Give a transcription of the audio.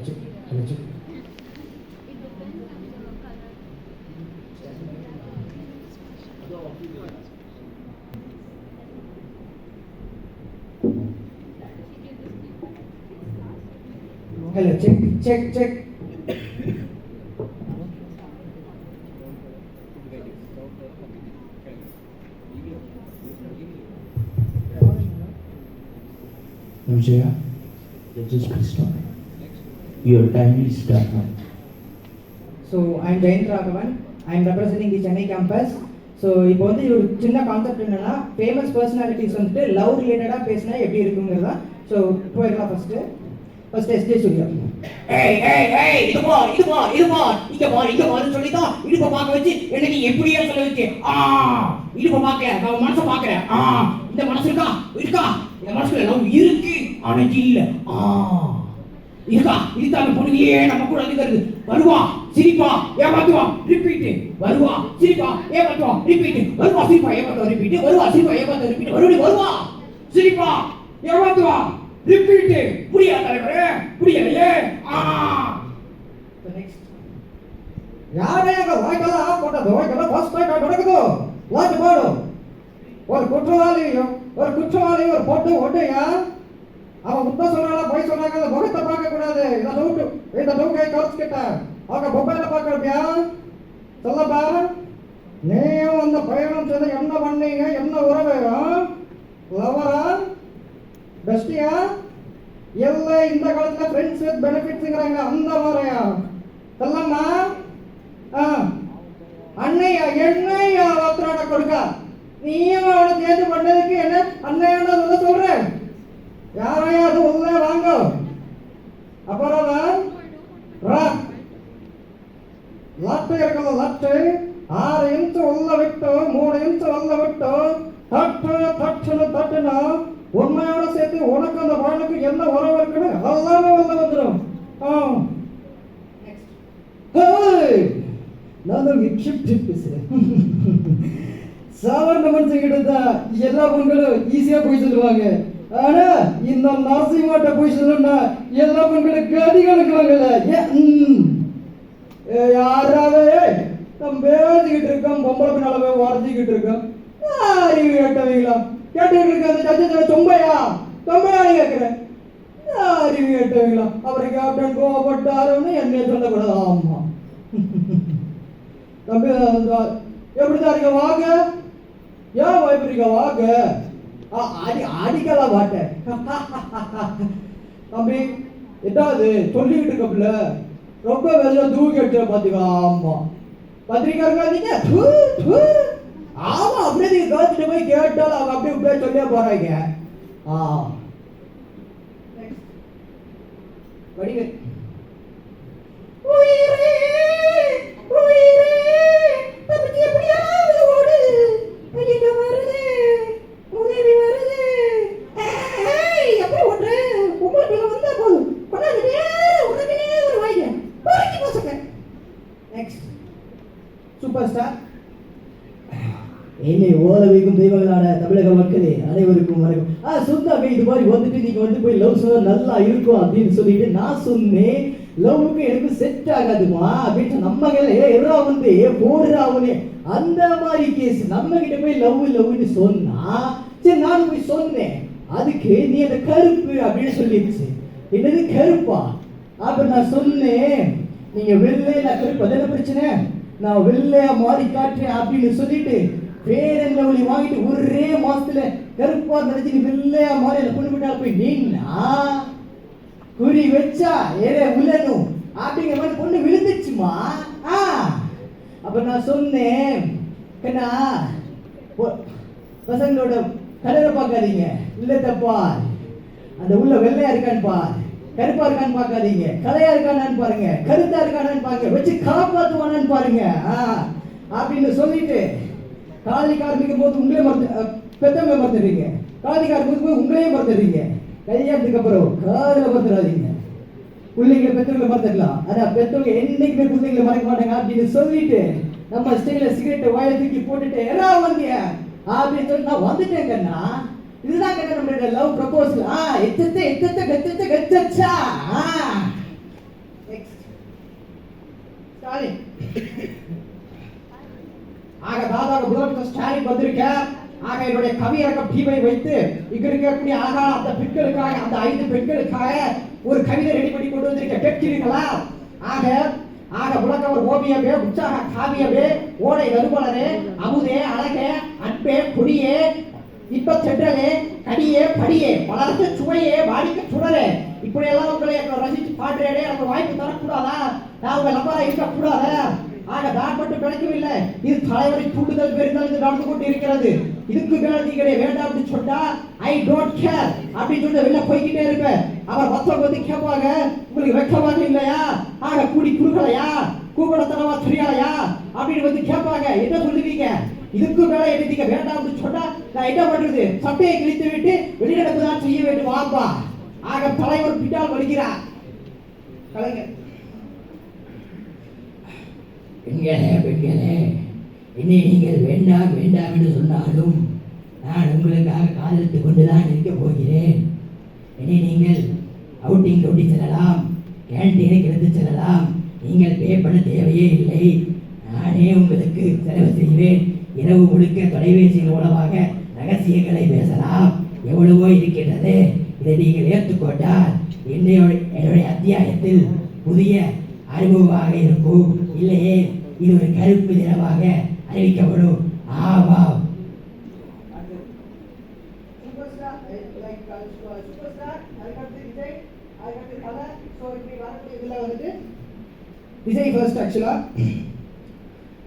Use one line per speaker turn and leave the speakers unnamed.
hello. Hello, check. Vijaya, just please stop. Your time is done now. So, I am Jayant Raghavan. I am representing the Chennai campus. So இப்போ வந்து ஒரு சின்ன concept என்னன்னா, famous personalities வந்துட்டு love ரிலேட்டடாக பேசினா எப்படி இருக்குங்கிறது தான். ஸோ போயிடலாம். ஃபர்ஸ்ட் எஸ்டே சூர்யா. இதுமா இங்க பாரு சொல்லி தான் இடுப்பை பார்க்க வச்சு என்ன நீ எப்படியே சொல்ல வச்சு இடுப்பை பார்க்கல, நான் மனசை பார்க்குறேன். இந்த மனசு இருக்கா இந்த மனசுல லவ் இருக்கு, ஆனா இல்ல. இதுக்கான பொண்ணுங்களே நம்ம கூட இருக்கிறது. வருவா சிரிப்பா ஏமாத்துவா ரிப்பீட், வருவா சிரிப்பா ஏமாத்துவா ரிப்பீட், வருவா சிரிப்பா ஏமாத்துவா ரிப்பீட், வருவா சிரிப்பா ஏமாத்துவா ரிப்பீட், மறுபடியும் வருவா சிரிப்பா ஏமாத்துவா ரிப்பீட். புரியா தலைவரே? புரியலையே. யாரே வாய்க்கெல்லாம் போட்டது வாய்க்கெல்லாம் ஃபர்ஸ்ட் டைம் நடக்குதோ வாய்க்கு போடும். ஒரு குற்றவாளி ஒரு பொட்டு ஒட்டையா அவன் முத்த சொன்னால போய் சொன்னாங்க, முகத்தை பார்க்க கூடாது. இந்த டவுக்கை கழிச்சுக்கிட்ட அவங்க மொபைல பார்க்கறியா சொல்லப்பா. நீயும் அந்த பயணம் செய்து என்ன பண்ணீங்க? என்ன உறவு? லவரா பெஸ்டியா? இல்லை இந்த காலத்துல ஃப்ரெண்ட்ஸ் வித் பெனிஃபிட்ஸ்ங்கறாங்க, அந்த மாதிரியா? சொல்லம்மா. அண்ணையா என்னையா வாத்திராட கொடுக்க நீயும் அவனை சேர்ந்து பண்ணதுக்கு என்ன அண்ணையான்னு சொல்ற? யாரையா அது உள்ளே வாங்க. அப்புறம் லட்டு இருக்கல, லட்டு 6 இன்ச்சு உள்ள விட்டு 3 இன்ச்சு உள்ள விட்டு தட்டுனா உண்மையோட சேர்த்து உனக்கு அந்த வாழ்க்கை என்ன உறவு இருக்குன்னு எல்லாமே உள்ள வந்துடும். நான் பேசுறேன். சாதாரண மனுஷங்கிட்ட தான் எல்லா பெண்களும் ஈஸியா போய் சொல்லுவாங்க. ஆனா இந்த நரசிம்மாட்ட போய் சொல்லணும்னா எல்லா பெண்களும் கதிகளுக்குவாங்கல்ல. யாராவே நம்ம பேசிக்கிட்டு இருக்கோம், பொம்பளை பின்னால வரைஞ்சிக்கிட்டு இருக்கோம். அறிவு கேட்டவங்களா கேட்டுக்கிட்டு இருக்க சொம்பையா கேட்கிறேன். அறிவு கேட்டவங்களா அவரை கேப்டன் கோவப்பட்டாருன்னு என்னைய சொல்லக்கூடாது. ஆமா தம்பி எப்படிதான் இருக்க வாங்க, ஏன் பயப்படுறீங்க வாங்க. அடிக்கலாம் மாட்டேன் தம்பி. எதாவது சொல்லிக்கிட்டு இருக்கப்பல ரொம்ப வெளியே தூக்கி எடுத்து பாத்தீங்களா? ஆமா பத்திரிக்கை இருக்காதீங்க. ஆமா அப்படியே நீங்க கேட்டுட்டு போய் கேட்டாலும் அவங்க அப்படியே இப்படியே சொல்லியே போறாங்க. வடிவே சூப்பர் ஸ்டார். என்னை ஓல வைக்கும் தெய்வங்களான தமிழக மக்களே அனைவருக்கும் வணக்கம். சொன்னாங்க இது மாதிரி வந்துட்டு நீங்க வந்து போய் லவ் சொன்னா நல்லா இருக்கும் அப்படின்னு சொல்லிட்டு நான் சொன்னேன். லவ்வுக்கு எனக்கு செட் ஆகாதுமா அப்படின்னு நம்ம கையில வந்து போடுறாவுனே அந்த மாதிரி கேஸ் நம்ம கிட்ட போய் லவ்னு சொன்னா சரி நானும் போய் சொன்னேன். அதுக்கு நீ அந்த கருப்பு அப்படின்னு சொல்லிடுச்சு. என்னது கருப்பா? அப்ப நான் சொன்னேன் நீங்க வெள்ளை நான் கருப்பு, அது என்ன பிரச்சனை? நான் வெள்ளையா மாறி காட்டுறேன் அப்படின்னு சொல்லிட்டு பேரன் லவ்லி வாங்கிட்டு ஒரே மாசத்துல கருப்பா நினைச்சு வெள்ளையா மாறி அந்த பொண்ணு கிட்ட போய் நின்னா குறி வச்சா ஏறே உள்ளனும் அப்படிங்கிற மாதிரி பொண்ணு விழுந்துச்சுமா. அப்ப நான் சொன்னேன் கண்ணா பசங்களோட கலரை பார்க்காதீங்க, இல்ல தப்பா அந்த உள்ள வெள்ளையா இருக்கான்னு பார், கருப்பா இருக்கான்னு பார்க்காதீங்க, கலையா இருக்கானு பாருங்க, கருத்தா இருக்கானு பாருங்க, வச்சு காப்பாத்துவானு பாருங்க அப்படின்னு சொல்லிட்டு காலி ஆரம்பிக்கும் போது உங்களே பெத்தவங்க மறந்துடுறீங்க, காலி ஆரம்பிக்கும் போது உங்களே மறந்துடுறீங்க, கல்யாணத்துக்கு அப்புறம் காதல மறந்துடாதீங்க. பிள்ளைங்க பெற்றவங்களை மறந்துடலாம், ஆனா பெற்றவங்க என்னைக்குமே பிள்ளைங்களை மறக்க மாட்டாங்க அப்படின்னு சொல்லிட்டு நம்ம ஸ்டைல சிகரெட்டை வாயை தூக்கி போட்டுட்டு எறா வந்தியா அப்படின்னு சொல்லி நான் வந்துட்டேங்கன்னா இதுதான் கேட்ட நம்மளோட லவ் ப்ரப்போசல். எத்தத்தை கச்சச்சா ஆக தாதாக முதலமைச்சர் ஸ்டாலின் வந்திருக்க. ஆக என்னுடைய கவியரங்கம் டீமை வைத்து இங்க இருக்கக்கூடிய அழகான அந்த பெண்களுக்காக, அந்த 5 பெண்களுக்காக ஒரு கவிதை ரெடி பண்ணி கொண்டு வந்திருக்க. கேட்கிறீர்களா? ஆக ஆக உலகவர் ஓவியமே, உற்சாக காவியமே, ஓடை நறுமலரே, அமுதே, அழகே, அன்பே, கொடியே, இப்ப சென்றலே, கடியே, படியே, வளர்த்த சுவையே, வாடிக்க சுடரே, இப்படி எல்லாம் உங்களை ரசிச்சு பாடுறேனே, நம்ம வாய்ப்பு தரக்கூடாதா? நான் உங்க நம்பரா இருக்கக்கூடாதா? ஆக நான் மட்டும் கிடைக்கவில்லை, இது தலைவரின் தூண்டுதல் பேருந்தால் இது நடந்து கொண்டு இருக்கிறது. இதுக்கு மேல நீங்க வேண்டாம் அப்படின்னு சொன்னா ஐ டோன்ட் கேர் அப்படின்னு சொல்லிட்டு வெளில போய்கிட்டே இருப்பேன். அவர் மத்தவங்க வந்து கேட்பாங்க, உங்களுக்கு வெக்கமாக இல்லையா? ஆக கூடி குறுகலையா, கூப்பிடத்தனமா தெரியலையா அப்படின்னு வந்து கேட்பாங்க. என்ன சொல்லுவீங்க? இதுக்கு மேல என்ன நீங்க வேண்டாம் அப்படின்னு சொன்னா நான் என்ன பண்றது? சட்டையை கிழித்து விட்டு வெளிநடப்புதான் செய்ய வேண்டும். வாப்பா. ஆக தலைவர் பின்னால் வருகிறார். கலைஞர்,
பெண்களே, என்னை நீங்கள் வேண்டாம் வேண்டாம் என்று சொன்னாலும் நான் உங்களுக்காக காதலித்துக் கொண்டுதான் இருக்க போகிறேன். என்னை நீங்கள் அவுட்டிங் கொண்டு செல்லலாம், கேன்டீனை கிடந்து செல்லலாம், நீங்கள் பே பண்ண தேவையே இல்லை. நானே உங்களுக்கு செலவு செய்வேன். இரவு முழுக்க தொலைபேசியின் மூலமாக ரகசியங்களை பேசலாம். எவ்வளவோ இருக்கின்றது. இதை நீங்கள் ஏற்றுக்கொண்டால் என்னுடைய அத்தியாயத்தில் புதிய அறிமுகமாக இருக்கும். இல்லையே இது ஒரு கருப்பு தினமாக அறிவிக்கப்படும். ஆவா
விஜய் ஃபர்ஸ்ட் ஆக்சுவலா